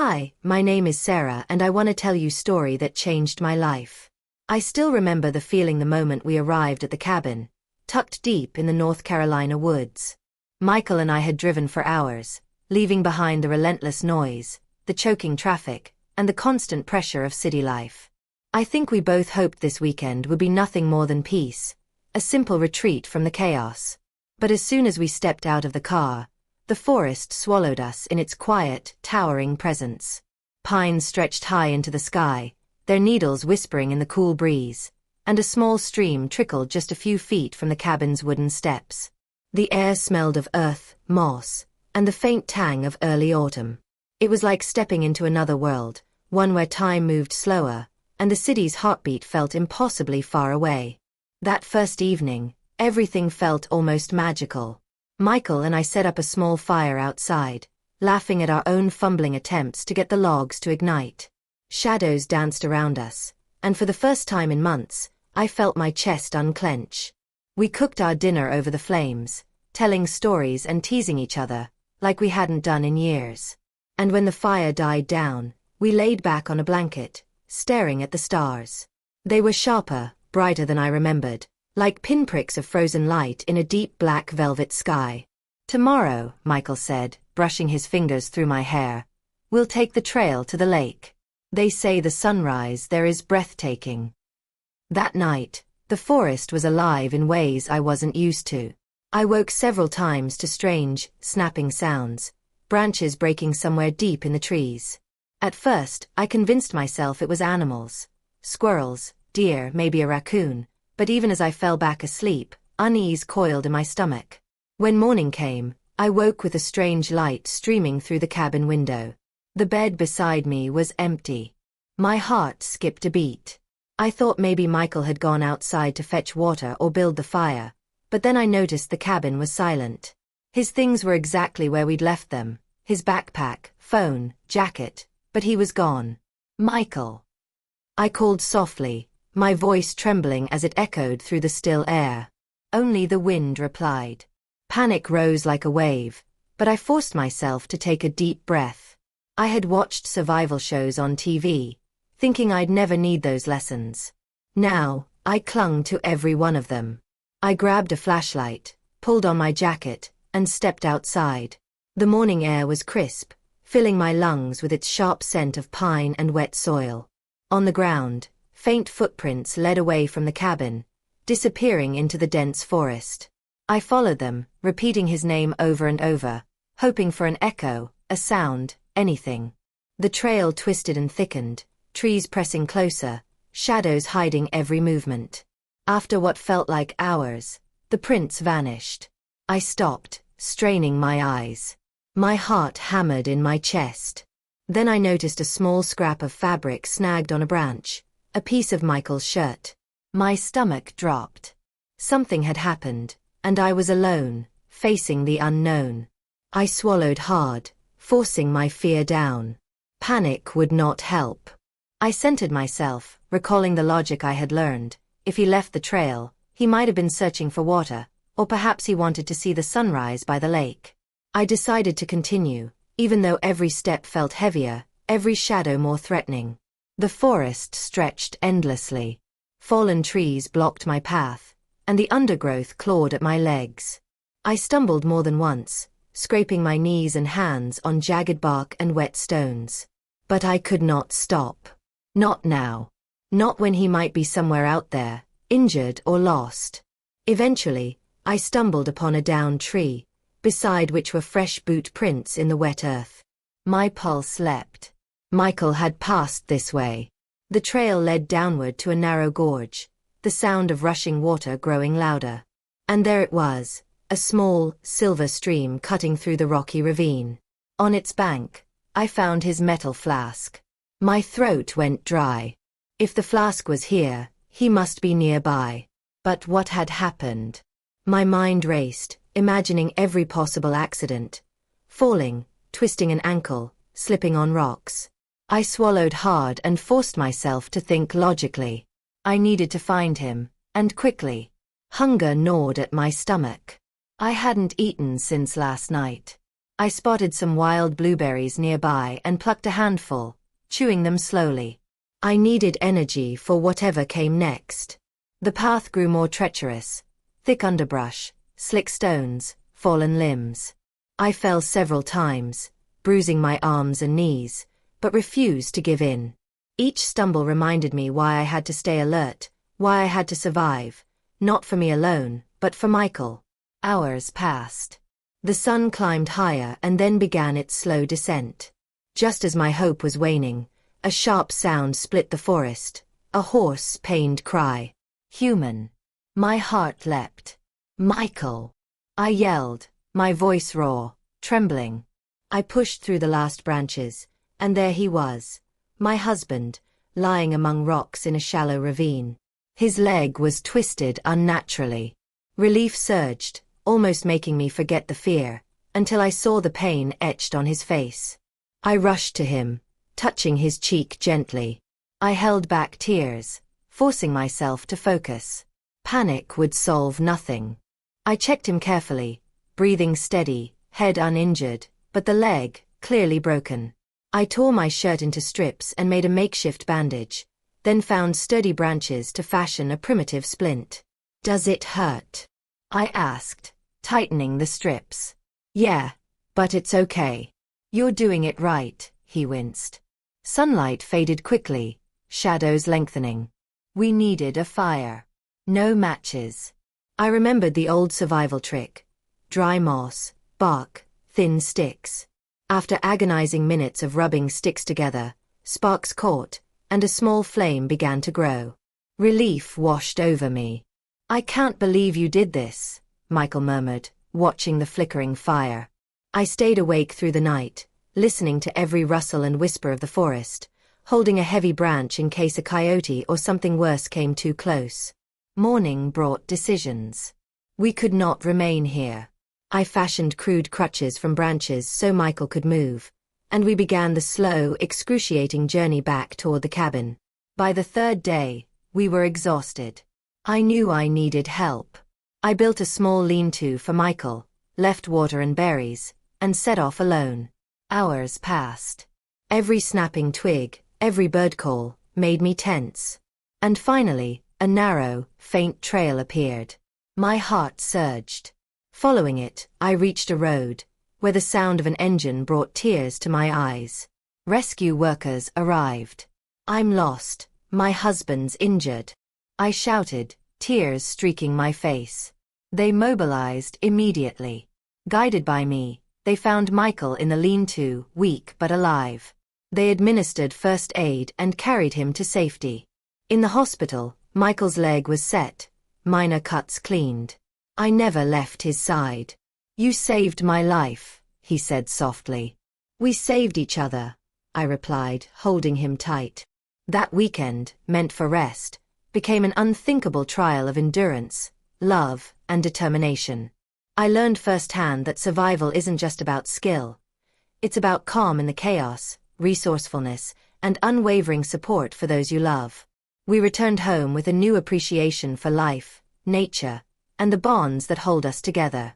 Hi, my name is Sarah and I want to tell you a story that changed my life. I still remember the feeling the moment we arrived at the cabin, tucked deep in the North Carolina woods. Michael and I had driven for hours, leaving behind the relentless noise, the choking traffic, and the constant pressure of city life. I think we both hoped this weekend would be nothing more than peace, a simple retreat from the chaos. But as soon as we stepped out of the car, the forest swallowed us in its quiet, towering presence. Pines stretched high into the sky, their needles whispering in the cool breeze, and a small stream trickled just a few feet from the cabin's wooden steps. The air smelled of earth, moss, and the faint tang of early autumn. It was like stepping into another world, one where time moved slower, and the city's heartbeat felt impossibly far away. That first evening, everything felt almost magical. Michael and I set up a small fire outside, laughing at our own fumbling attempts to get the logs to ignite. Shadows danced around us, and for the first time in months, I felt my chest unclench. We cooked our dinner over the flames, telling stories and teasing each other, like we hadn't done in years. And when the fire died down, we laid back on a blanket, staring at the stars. They were sharper, brighter than I remembered, like pinpricks of frozen light in a deep black velvet sky. Tomorrow, Michael said, brushing his fingers through my hair, we'll take the trail to the lake. They say the sunrise there is breathtaking. That night, the forest was alive in ways I wasn't used to. I woke several times to strange, snapping sounds, branches breaking somewhere deep in the trees. At first, I convinced myself it was animals. Squirrels, deer, maybe a raccoon. But even as I fell back asleep, unease coiled in my stomach. When morning came, I woke with a strange light streaming through the cabin window. The bed beside me was empty. My heart skipped a beat. I thought maybe Michael had gone outside to fetch water or build the fire, but then I noticed the cabin was silent. His things were exactly where we'd left them, his backpack, phone, jacket, but he was gone. Michael. I called softly, my voice trembling as it echoed through the still air. Only the wind replied. Panic rose like a wave, but I forced myself to take a deep breath. I had watched survival shows on TV, thinking I'd never need those lessons. Now, I clung to every one of them. I grabbed a flashlight, pulled on my jacket, and stepped outside. The morning air was crisp, filling my lungs with its sharp scent of pine and wet soil. On the ground, faint footprints led away from the cabin, disappearing into the dense forest. I followed them, repeating his name over and over, hoping for an echo, a sound, anything. The trail twisted and thickened, trees pressing closer, shadows hiding every movement. After what felt like hours, the prints vanished. I stopped, straining my eyes. My heart hammered in my chest. Then I noticed a small scrap of fabric snagged on a branch. A piece of Michael's shirt. My stomach dropped. Something had happened, and I was alone, facing the unknown. I swallowed hard, forcing my fear down. Panic would not help. I centered myself, recalling the logic I had learned. If he left the trail, he might have been searching for water, or perhaps he wanted to see the sunrise by the lake. I decided to continue, even though every step felt heavier, every shadow more threatening. The forest stretched endlessly. Fallen trees blocked my path, and the undergrowth clawed at my legs. I stumbled more than once, scraping my knees and hands on jagged bark and wet stones. But I could not stop. Not now. Not when he might be somewhere out there, injured or lost. Eventually, I stumbled upon a downed tree, beside which were fresh boot prints in the wet earth. My pulse leapt. Michael had passed this way. The trail led downward to a narrow gorge, the sound of rushing water growing louder. And there it was, a small, silver stream cutting through the rocky ravine. On its bank, I found his metal flask. My throat went dry. If the flask was here, he must be nearby. But what had happened? My mind raced, imagining every possible accident. Falling, twisting an ankle, slipping on rocks. I swallowed hard and forced myself to think logically. I needed to find him, and quickly. Hunger gnawed at my stomach. I hadn't eaten since last night. I spotted some wild blueberries nearby and plucked a handful, chewing them slowly. I needed energy for whatever came next. The path grew more treacherous, thick underbrush, slick stones, fallen limbs. I fell several times, bruising my arms and knees, but refused to give in. Each stumble reminded me why I had to stay alert, why I had to survive, not for me alone, but for Michael. Hours passed. The sun climbed higher and then began its slow descent. Just as my hope was waning, a sharp sound split the forest, a hoarse, pained cry. Human. My heart leapt. Michael! I yelled, my voice raw, trembling. I pushed through the last branches, and there he was, my husband, lying among rocks in a shallow ravine. His leg was twisted unnaturally. Relief surged, almost making me forget the fear, until I saw the pain etched on his face. I rushed to him, touching his cheek gently. I held back tears, forcing myself to focus. Panic would solve nothing. I checked him carefully, breathing steady, head uninjured, but the leg, clearly broken. I tore my shirt into strips and made a makeshift bandage, then found sturdy branches to fashion a primitive splint. "Does it hurt?" I asked, tightening the strips. "Yeah, but it's okay. You're doing it right," he winced. Sunlight faded quickly, shadows lengthening. We needed a fire. No matches. I remembered the old survival trick. Dry moss, bark, thin sticks. After agonizing minutes of rubbing sticks together, sparks caught, and a small flame began to grow. Relief washed over me. "I can't believe you did this," Michael murmured, watching the flickering fire. I stayed awake through the night, listening to every rustle and whisper of the forest, holding a heavy branch in case a coyote or something worse came too close. Morning brought decisions. We could not remain here. I fashioned crude crutches from branches so Michael could move, and we began the slow, excruciating journey back toward the cabin. By the third day, we were exhausted. I knew I needed help. I built a small lean-to for Michael, left water and berries, and set off alone. Hours passed. Every snapping twig, every bird call, made me tense. And finally, a narrow, faint trail appeared. My heart surged. Following it, I reached a road, where the sound of an engine brought tears to my eyes. Rescue workers arrived. "I'm lost, my husband's injured," I shouted, tears streaking my face. They mobilized immediately. Guided by me, they found Michael in the lean-to, weak but alive. They administered first aid and carried him to safety. In the hospital, Michael's leg was set, minor cuts cleaned. I never left his side. "You saved my life," he said softly. "We saved each other," I replied, holding him tight. That weekend, meant for rest, became an unthinkable trial of endurance, love, and determination. I learned firsthand that survival isn't just about skill. It's about calm in the chaos, resourcefulness, and unwavering support for those you love. We returned home with a new appreciation for life, nature, and the bonds that hold us together.